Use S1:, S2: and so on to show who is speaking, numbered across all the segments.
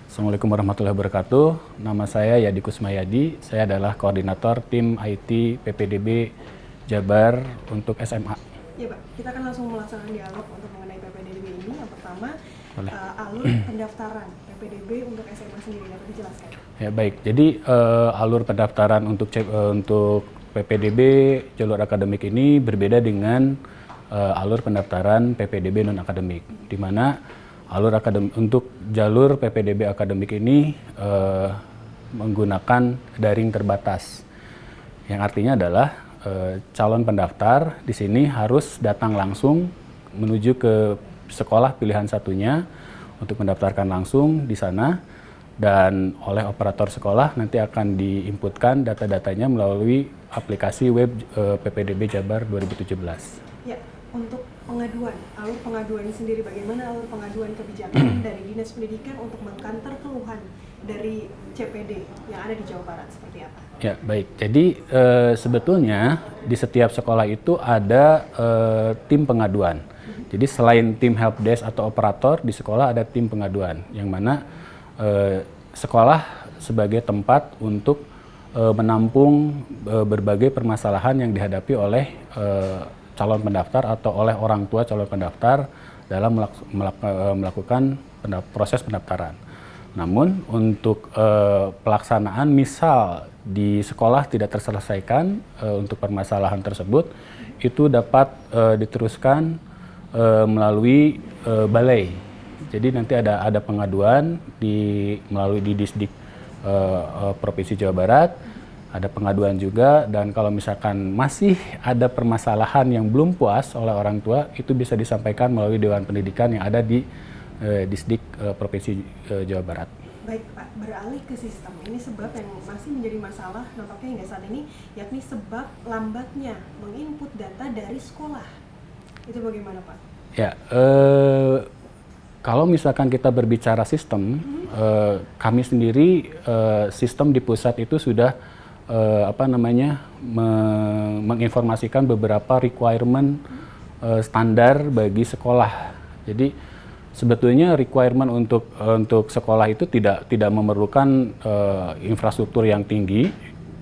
S1: Assalamualaikum warahmatullahi wabarakatuh. Nama saya Yadi Kusmayadi. Saya adalah koordinator tim IT PPDB Jabar untuk SMA.
S2: Ya Pak, kita akan langsung melaksanakan dialog untuk mengenai PPDB ini. Yang pertama,
S1: Boleh.
S2: alur pendaftaran PPDB untuk SMA sendiri, dapat dijelaskan?
S1: Ya baik, jadi alur pendaftaran untuk PPDB jalur akademik ini berbeda dengan alur pendaftaran PPDB non akademik, di mana alur akademik untuk jalur PPDB akademik ini menggunakan daring terbatas, yang artinya adalah calon pendaftar di sini harus datang langsung menuju ke sekolah pilihan satunya untuk mendaftarkan langsung di sana, dan oleh operator sekolah nanti akan diinputkan data-datanya melalui aplikasi web PPDB Jabar 2017.
S2: Ya, untuk pengaduan, alur pengaduan ini sendiri, bagaimana alur pengaduan kebijakan dari Dinas Pendidikan untuk mengkantor keluhan dari CPD yang ada di Jawa Barat, seperti apa?
S1: Ya, baik. Jadi sebetulnya di setiap sekolah itu ada tim pengaduan. Jadi selain tim helpdesk atau operator, di sekolah ada tim pengaduan, yang mana sekolah sebagai tempat untuk menampung berbagai permasalahan yang dihadapi oleh calon pendaftar atau oleh orang tua calon pendaftar dalam melakukan proses pendaftaran. Namun untuk pelaksanaan misal di sekolah tidak terselesaikan untuk permasalahan tersebut, itu dapat diteruskan melalui balai. Jadi nanti ada pengaduan melalui di Disdik Provinsi Jawa Barat, ada pengaduan juga, dan kalau misalkan masih ada permasalahan yang belum puas oleh orang tua, itu bisa disampaikan melalui Dewan Pendidikan yang ada di Disdik Provinsi Jawa Barat.
S2: Baik Pak, beralih ke sistem, ini sebab yang masih menjadi masalah nampaknya hingga saat ini, yakni sebab lambatnya menginput data dari sekolah. Itu bagaimana Pak?
S1: Ya, kalau misalkan kita berbicara sistem, kami sendiri sistem di pusat itu sudah menginformasikan beberapa requirement standar bagi sekolah. Jadi sebetulnya requirement untuk sekolah itu tidak memerlukan infrastruktur yang tinggi,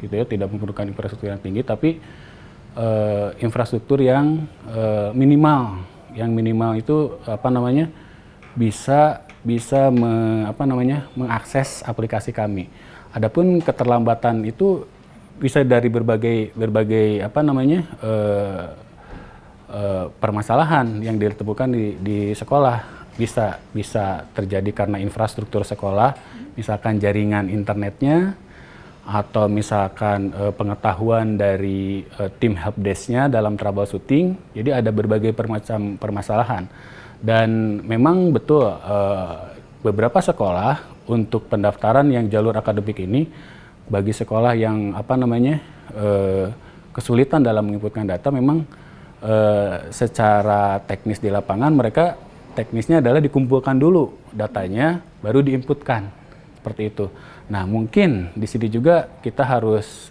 S1: gitu ya, tidak memerlukan infrastruktur yang tinggi, tapi infrastruktur yang minimal. Yang minimal itu bisa mengakses aplikasi kami. Adapun keterlambatan itu bisa dari berbagai permasalahan yang ditemukan di sekolah. Bisa terjadi karena infrastruktur sekolah, misalkan jaringan internetnya, atau misalkan pengetahuan dari tim helpdesk-nya dalam troubleshooting. Jadi ada berbagai macam permasalahan. Dan memang betul beberapa sekolah untuk pendaftaran yang jalur akademik ini, bagi sekolah yang kesulitan dalam menginputkan data, memang secara teknis di lapangan mereka teknisnya adalah dikumpulkan dulu datanya baru diinputkan, seperti itu. Nah, mungkin di sini juga kita harus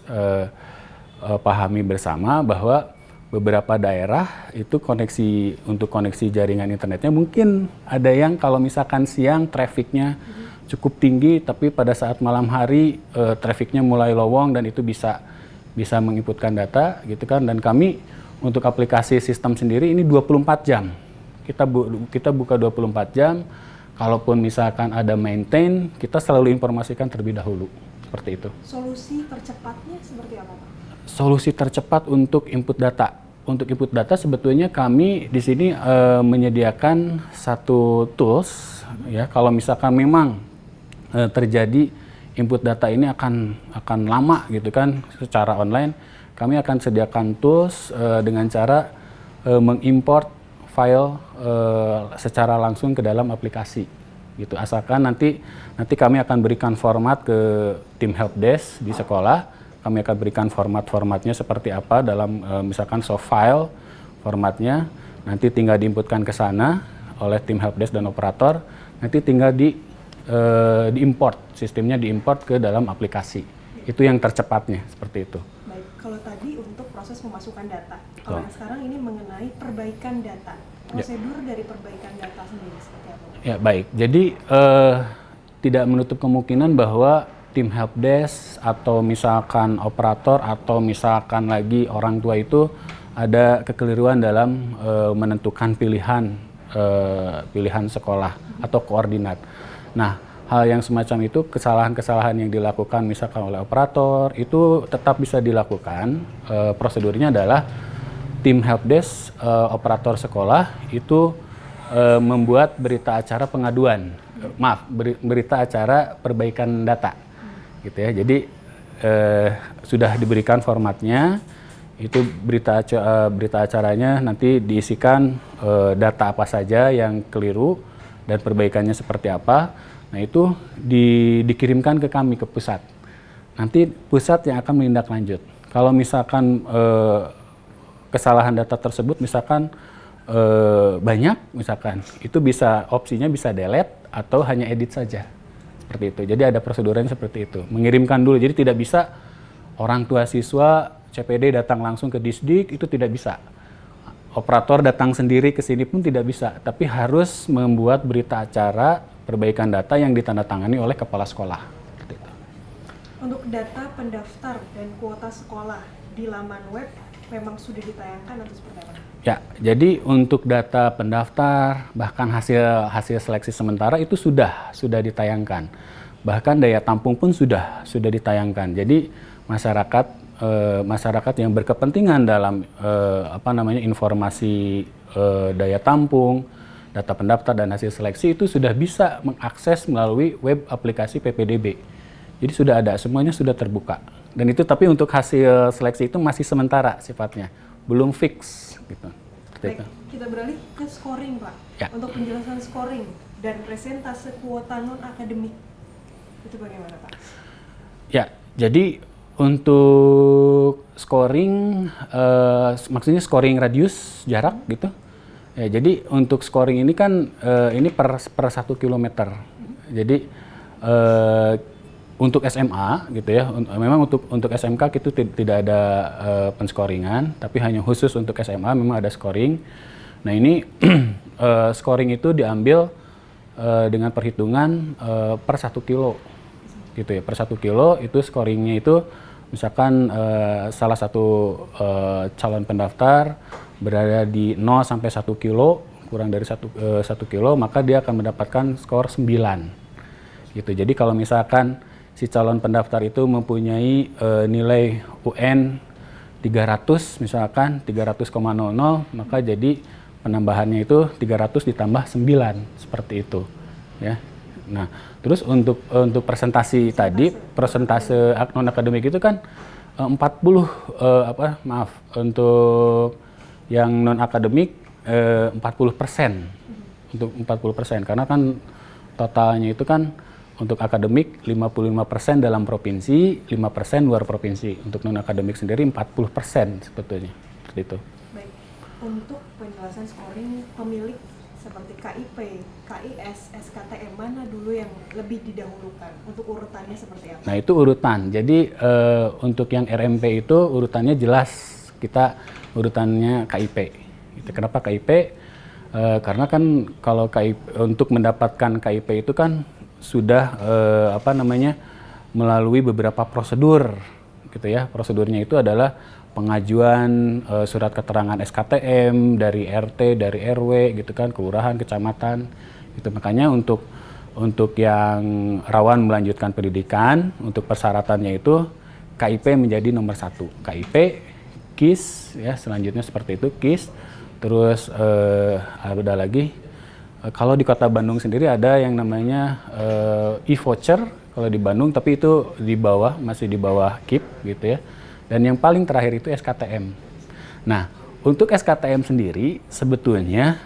S1: pahami bersama bahwa beberapa daerah itu untuk koneksi jaringan internetnya mungkin ada yang kalau misalkan siang trafficnya cukup tinggi, tapi pada saat malam hari trafficnya mulai lowong dan itu bisa menginputkan data, gitu kan. Dan kami untuk aplikasi sistem sendiri ini 24 jam. Kita buka 24 jam. Kalaupun misalkan ada maintain, kita selalu informasikan terlebih dahulu, seperti itu.
S2: Solusi tercepatnya seperti apa Pak?
S1: Solusi tercepat untuk input data. Untuk input data sebetulnya kami di sini menyediakan satu tools, ya. Kalau misalkan memang terjadi input data ini akan lama, gitu kan, secara online, kami akan sediakan tools dengan cara mengimport file secara langsung ke dalam aplikasi, gitu. Asalkan nanti kami akan berikan format ke tim helpdesk di sekolah. Kami akan berikan formatnya seperti apa dalam misalkan soft file formatnya. Nanti tinggal diinputkan ke sana oleh tim helpdesk dan operator. Nanti tinggal diimport, sistemnya diimport ke dalam aplikasi. Itu yang tercepatnya, seperti itu.
S2: Baik, kalau tadi untuk proses pemasukan data, kalau yang sekarang ini mengenai perbaikan data, prosedur dari perbaikan data sendiri seperti apa?
S1: Ya, baik. Jadi tidak menutup kemungkinan bahwa tim helpdesk atau misalkan operator atau misalkan lagi orang tua itu ada kekeliruan dalam menentukan pilihan sekolah atau koordinat. Nah, hal yang semacam itu, kesalahan-kesalahan yang dilakukan misalkan oleh operator itu tetap bisa dilakukan. Prosedurnya adalah tim helpdesk operator sekolah itu membuat berita acara pengaduan, berita acara perbaikan data, gitu ya. Jadi sudah diberikan formatnya, itu berita acaranya nanti diisikan data apa saja yang keliru dan perbaikannya seperti apa. Nah itu dikirimkan ke kami, ke pusat. Nanti pusat yang akan menindaklanjut. Kalau misalkan kesalahan data tersebut misalkan banyak, misalkan itu opsinya bisa delete atau hanya edit saja, seperti itu. Jadi ada prosedurnya seperti itu. Mengirimkan dulu, jadi tidak bisa orang tua siswa CPD datang langsung ke Disdik, itu tidak bisa. Operator datang sendiri ke sini pun tidak bisa, tapi harus membuat berita acara perbaikan data yang ditandatangani oleh kepala sekolah. Seperti itu.
S2: Untuk data pendaftar dan kuota sekolah di laman web memang sudah ditayangkan atau seperti apa?
S1: Ya, jadi untuk data pendaftar bahkan hasil seleksi sementara itu sudah ditayangkan. Bahkan daya tampung pun sudah ditayangkan. Jadi masyarakat yang berkepentingan dalam informasi daya tampung, data pendaftar dan hasil seleksi itu sudah bisa mengakses melalui web aplikasi PPDB. Jadi sudah ada, semuanya sudah terbuka. Dan itu tapi untuk hasil seleksi itu masih sementara sifatnya, belum fix gitu.
S2: Baik, kita beralih ke scoring, Pak.
S1: Ya.
S2: Untuk penjelasan scoring dan presentase kuota non-akademik itu bagaimana, Pak?
S1: Ya, jadi untuk scoring, maksudnya scoring radius jarak gitu. Ya, jadi untuk scoring ini kan ini per 1 kilometer. Jadi untuk SMA gitu ya, memang untuk SMK itu tidak ada penscoringan, tapi hanya khusus untuk SMA memang ada scoring. Nah ini scoring itu diambil dengan perhitungan per 1 kilo gitu ya, per 1 kilo itu scoringnya itu misalkan salah satu calon pendaftar berada di 0 sampai 1 kilo, kurang dari 1 kilo, maka dia akan mendapatkan skor 9 gitu. Jadi kalau misalkan si calon pendaftar itu mempunyai nilai UN 300 misalkan 300,00, maka jadi penambahannya itu 300 ditambah 9 seperti itu ya. Nah, terus untuk presentasi tadi, persentase non akademik itu kan 40 untuk yang non akademik 40%. Untuk 40% karena kan totalnya itu kan untuk akademik 55% dalam provinsi, 5% luar provinsi. Untuk non akademik sendiri 40% sebetulnya. Seperti itu.
S2: Baik. Untuk penjelasan scoring pemilik seperti KIP, KIS, SKTM mana dulu yang lebih didahulukan? Untuk urutannya seperti apa?
S1: Nah, itu urutan. Jadi untuk yang RMP itu urutannya jelas, kita urutannya KIP. Gitu. Kenapa KIP? Karena kan kalau KIP, untuk mendapatkan KIP itu kan sudah melalui beberapa prosedur gitu ya. Prosedurnya itu adalah pengajuan surat keterangan SKTM dari RT, dari RW gitu kan, kelurahan, kecamatan. Gitu. Makanya untuk yang rawan melanjutkan pendidikan, untuk persyaratannya itu KIP menjadi nomor 1. KIP, KIS ya, selanjutnya seperti itu, KIS. Terus ada lagi, kalau di Kota Bandung sendiri ada yang namanya e-voucher kalau di Bandung, tapi itu masih di bawah KIP gitu ya. Dan yang paling terakhir itu SKTM. Nah, untuk SKTM sendiri sebetulnya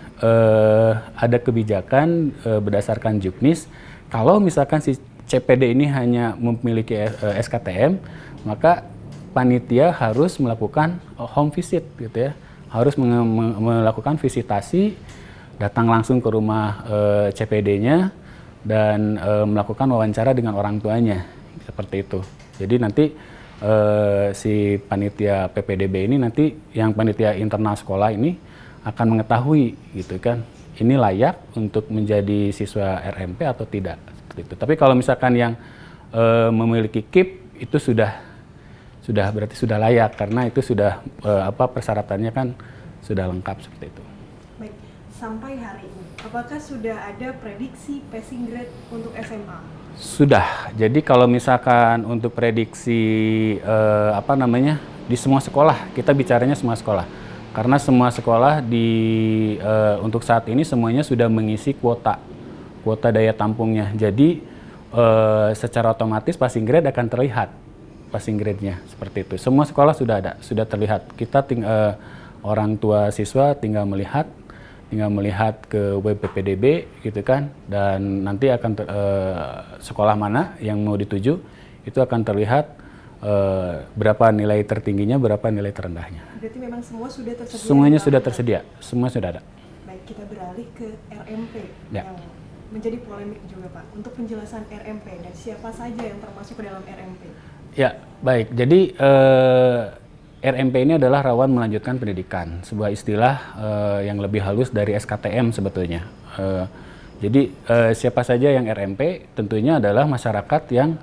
S1: ada kebijakan berdasarkan Juknis, kalau misalkan si CPD ini hanya memiliki SKTM, maka panitia harus melakukan home visit gitu ya. Harus melakukan visitasi, datang langsung ke rumah CPD-nya dan melakukan wawancara dengan orang tuanya, seperti itu. Jadi nanti si panitia PPDB ini nanti, yang panitia internal sekolah ini akan mengetahui gitu kan, ini layak untuk menjadi siswa RMP atau tidak. seperti itu. Tapi kalau misalkan yang memiliki KIP itu sudah berarti sudah layak karena itu sudah persyaratannya kan sudah lengkap seperti itu.
S2: Baik, sampai hari ini apakah sudah ada prediksi passing grade untuk SMA?
S1: Sudah. Jadi kalau misalkan untuk prediksi di semua sekolah, kita bicaranya semua sekolah. Karena semua sekolah untuk saat ini semuanya sudah mengisi kuota daya tampungnya. Jadi secara otomatis passing grade akan terlihat passing grade-nya seperti itu. Semua sekolah sudah ada, sudah terlihat. Kita orang tua siswa tinggal melihat ke web PPDB gitu kan, dan nanti akan sekolah mana yang mau dituju itu akan terlihat berapa nilai tertingginya, berapa nilai terendahnya.
S2: Berarti memang semua sudah tersedia?
S1: Semuanya sudah tersedia, semua sudah ada.
S2: Baik, kita beralih ke RMP
S1: Ya.
S2: yang menjadi polemik juga Pak. Untuk penjelasan RMP dan siapa saja yang termasuk ke dalam RMP?
S1: Ya, baik. Jadi RMP ini adalah rawan melanjutkan pendidikan, sebuah istilah yang lebih halus dari SKTM sebetulnya. Jadi siapa saja yang RMP tentunya adalah masyarakat yang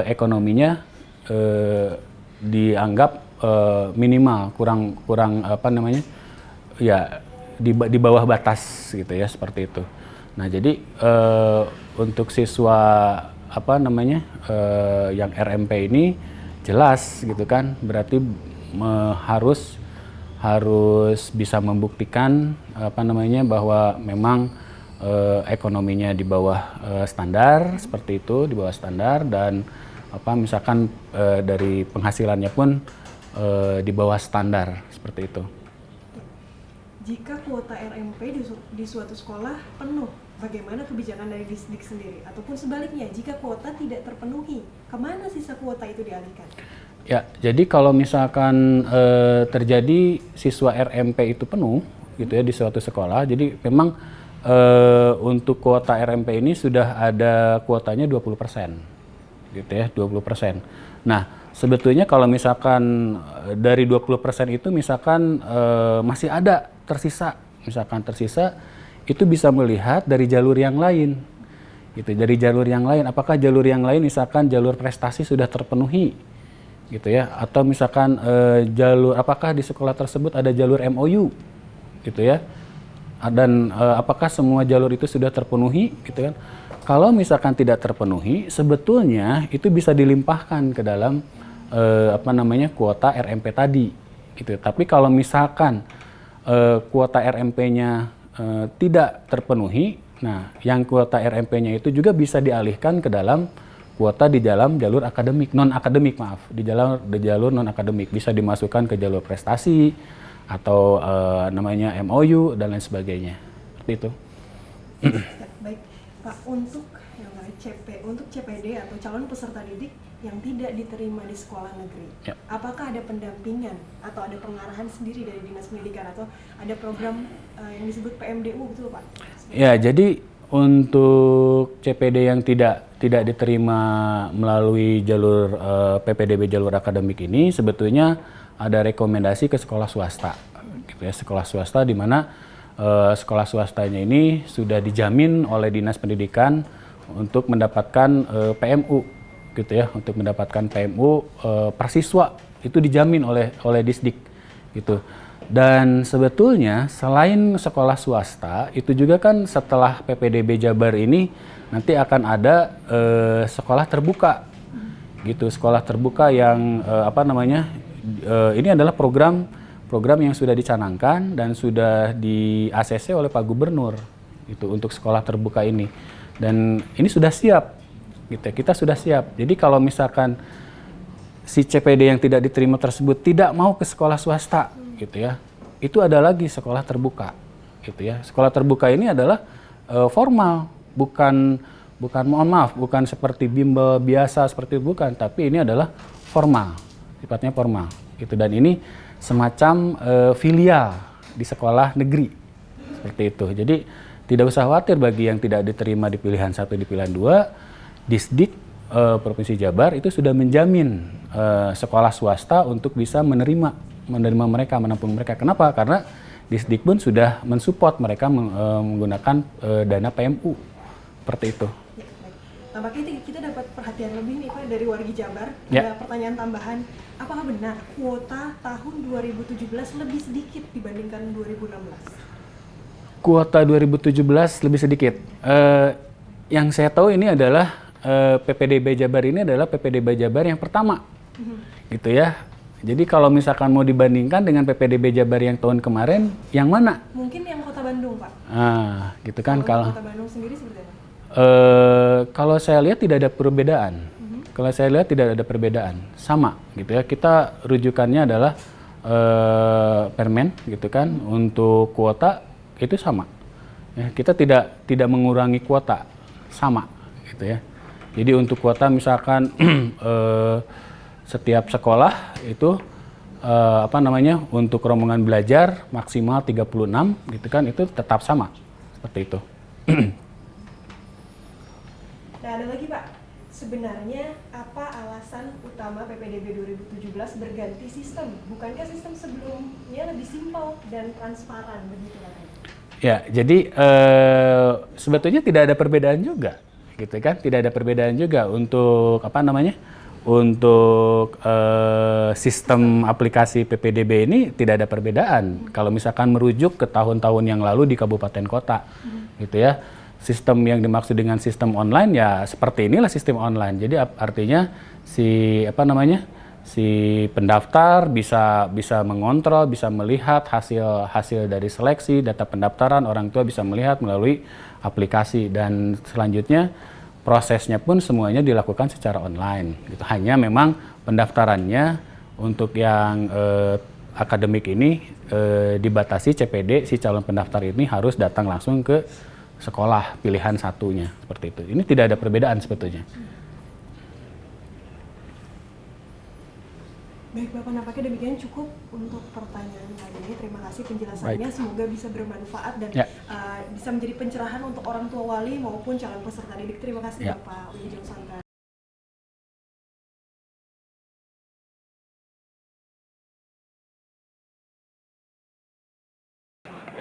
S1: ekonominya dianggap minimal, kurang di bawah batas gitu ya, seperti itu. Nah, jadi untuk siswa yang RMP ini jelas gitu kan, berarti harus bisa membuktikan bahwa memang ekonominya di bawah standar seperti itu, di bawah standar, dan misalkan dari penghasilannya pun di bawah standar seperti itu.
S2: Jika kuota RMP di suatu sekolah penuh, bagaimana kebijakan dari Disdik sendiri? Ataupun sebaliknya, jika kuota tidak terpenuhi, kemana sisa kuota itu dialihkan?
S1: Ya, jadi kalau misalkan terjadi siswa RMP itu penuh, gitu ya, di suatu sekolah, jadi memang untuk kuota RMP ini sudah ada kuotanya 20%, gitu ya, 20%. Nah, sebetulnya kalau misalkan dari 20% itu misalkan masih ada tersisa, itu bisa melihat dari jalur yang lain, gitu. Dari jalur yang lain, apakah jalur yang lain misalkan jalur prestasi sudah terpenuhi, gitu ya, atau misalkan apakah di sekolah tersebut ada jalur MOU, gitu ya, dan apakah semua jalur itu sudah terpenuhi, gitu kan. Kalau misalkan tidak terpenuhi, sebetulnya itu bisa dilimpahkan ke dalam kuota RMP tadi, gitu. Tapi kalau misalkan kuota RMP-nya tidak terpenuhi, nah yang kuota RMP-nya itu juga bisa dialihkan ke dalam kuota di dalam jalur akademik, di jalur non akademik, bisa dimasukkan ke jalur prestasi atau namanya MOU dan lain sebagainya, seperti itu.
S2: Baik, Pak, untuk CPD atau calon peserta didik yang tidak diterima di sekolah negeri,
S1: ya,
S2: apakah ada pendampingan atau ada pengarahan sendiri dari Dinas Pendidikan atau ada program yang disebut PMDU, betul Pak?
S1: Ya, jadi untuk CPD yang tidak diterima melalui jalur PPDB jalur akademik ini, sebetulnya ada rekomendasi ke sekolah swasta, gitu ya, sekolah swasta di mana sekolah swastanya ini sudah dijamin oleh Dinas Pendidikan untuk mendapatkan PMU, gitu ya, untuk mendapatkan PMU per siswa itu dijamin oleh Disdik, gitu. Dan sebetulnya selain sekolah swasta itu juga kan setelah PPDB Jabar ini nanti akan ada sekolah terbuka, gitu, sekolah terbuka yang ini adalah program yang sudah dicanangkan dan sudah di ACC oleh Pak Gubernur, gitu, untuk sekolah terbuka ini, dan ini sudah siap, gitu, kita sudah siap. Jadi kalau misalkan si CPD yang tidak diterima tersebut tidak mau ke sekolah swasta, gitu ya, itu ada lagi sekolah terbuka, gitu ya. Sekolah terbuka ini adalah formal, bukan seperti bimbel biasa seperti itu, bukan, tapi ini adalah formal, sifatnya formal, gitu. Dan ini semacam filial di sekolah negeri, seperti itu. Jadi tidak usah khawatir bagi yang tidak diterima di pilihan 1, di pilihan 2, Disdik Provinsi Jabar itu sudah menjamin sekolah swasta untuk bisa menerima mereka, menampung mereka. Kenapa? Karena Disdik pun sudah mensupport mereka menggunakan dana PMU, seperti itu.
S2: Ya, baik. Tampaknya kita dapat perhatian lebih nih Pak dari wargi Jabar.
S1: Ya.
S2: Ada pertanyaan tambahan, apakah benar kuota tahun 2017 lebih sedikit dibandingkan 2016?
S1: Kuota 2017 lebih sedikit. Yang saya tahu ini adalah PPDB Jabar ini adalah PPDB Jabar yang pertama, gitu ya. Jadi kalau misalkan mau dibandingkan dengan PPDB Jabar yang tahun kemarin, yang mana?
S2: Mungkin yang Kota Bandung Pak.
S1: Gitu kan kalau
S2: Kota Bandung sendiri seperti apa?
S1: kalau saya lihat tidak ada perbedaan. Kalau saya lihat tidak ada perbedaan, sama gitu ya. Kita rujukannya adalah permen, gitu kan. Untuk kuota itu sama. Ya, kita tidak mengurangi kuota, sama gitu ya. Jadi untuk kuota misalkan setiap sekolah itu untuk rombongan belajar maksimal 36 gitu kan, itu tetap sama seperti itu.
S2: Nah, ada lagi Pak, sebenarnya apa alasan utama PPDB 2017 berganti sistem? Bukankah sistem sebelumnya lebih simpel dan transparan begitu katanya?
S1: Ya, jadi sebetulnya tidak ada perbedaan juga, gitu kan? Tidak ada perbedaan juga untuk untuk sistem aplikasi PPDB ini tidak ada perbedaan. Kalau misalkan merujuk ke tahun-tahun yang lalu di kabupaten kota, gitu ya. Sistem yang dimaksud dengan sistem online ya seperti inilah sistem online. Jadi artinya si pendaftar bisa mengontrol, bisa melihat hasil dari seleksi, data pendaftaran, orang tua bisa melihat melalui aplikasi, dan selanjutnya prosesnya pun semuanya dilakukan secara online gitu. Hanya memang pendaftarannya untuk yang akademik ini dibatasi CPD, si calon pendaftar ini harus datang langsung ke sekolah pilihan satunya, seperti itu. Ini tidak ada perbedaan sebetulnya.
S2: Baik Bapak, nampaknya demikian cukup untuk pertanyaan kali ini. Terima kasih penjelasannya.
S1: Baik.
S2: Semoga bisa bermanfaat dan bisa menjadi pencerahan untuk orang tua wali maupun calon peserta didik. Terima kasih Bapak Wijung Santa.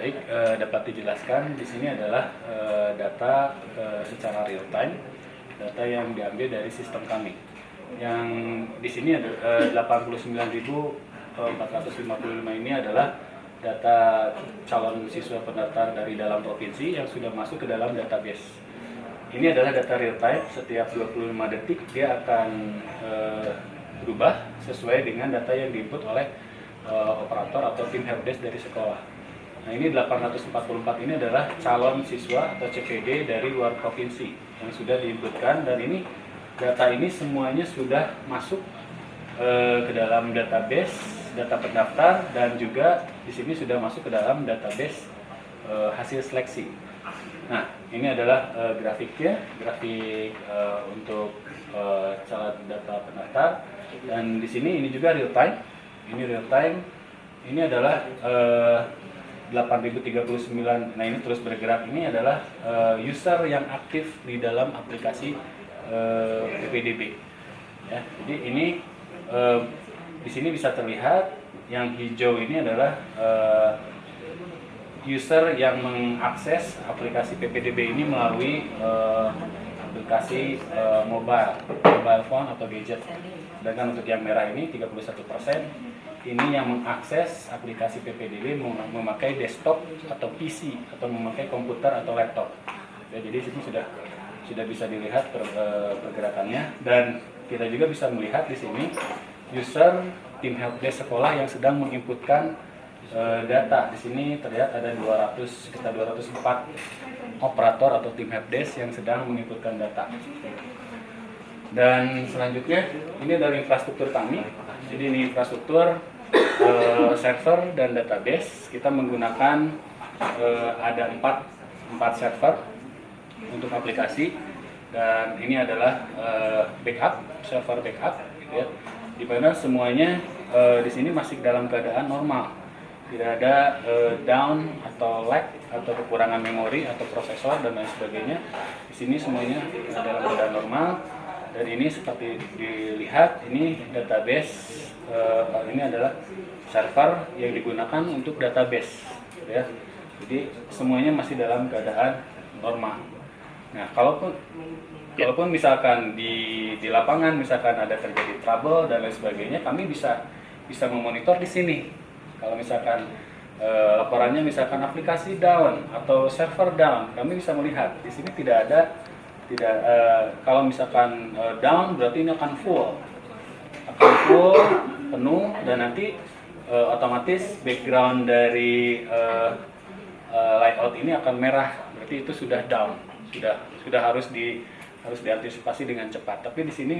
S1: Baik, dapat dijelaskan di sini adalah data secara real time, data yang diambil dari sistem kami. Yang di sini ada 89.455 ini adalah data calon siswa pendaftar dari dalam provinsi yang sudah masuk ke dalam database. Ini adalah data real time, setiap 25 detik dia akan berubah sesuai dengan data yang diinput oleh operator atau tim helpdesk dari sekolah. Nah, ini 844 ini adalah calon siswa atau CPD dari luar provinsi yang sudah diinputkan, dan ini data ini semuanya sudah masuk ke dalam database data pendaftar, dan juga di sini sudah masuk ke dalam database hasil seleksi. Nah, ini adalah grafiknya, grafik untuk calon data pendaftar, dan di sini ini juga real time. Ini real time. Ini adalah 8.039. Nah, ini terus bergerak. Ini adalah user yang aktif di dalam aplikasi PPDB. Ya, jadi ini di sini bisa terlihat yang hijau ini adalah user yang mengakses aplikasi PPDB ini melalui aplikasi mobile phone atau gadget. Sedangkan untuk yang merah ini 31%. Ini yang mengakses aplikasi PPDB memakai desktop atau PC atau memakai komputer atau laptop. Ya, jadi sini sudah bisa dilihat pergerakannya, dan kita juga bisa melihat di sini user tim helpdesk sekolah yang sedang menginputkan data. Di sini terlihat ada sekitar 204 operator atau tim helpdesk yang sedang menginputkan data. Dan selanjutnya ini dari infrastruktur kami. Jadi ini infrastruktur server dan database. Kita menggunakan ada 4 server untuk aplikasi, dan ini adalah server backup, gitu ya. Di mana semuanya di sini masih dalam keadaan normal. Tidak ada down atau lag atau kekurangan memori atau prosesor dan lain sebagainya. Di sini semuanya dalam keadaan normal. Dan ini seperti dilihat, ini database, ini adalah server yang digunakan untuk database, ya. Jadi semuanya masih dalam keadaan normal. Nah, kalaupun Kalaupun misalkan di lapangan misalkan ada terjadi trouble dan lain sebagainya, kami bisa memonitor di sini. Kalau misalkan laporannya misalkan aplikasi down atau server down, kami bisa melihat di sini kalau misalkan down berarti ini akan full penuh, dan nanti otomatis background dari layout ini akan merah, berarti itu sudah down, sudah harus diantisipasi dengan cepat. Tapi di sini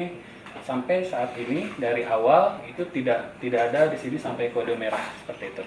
S1: sampai saat ini dari awal itu tidak ada di sini sampai kode merah seperti itu.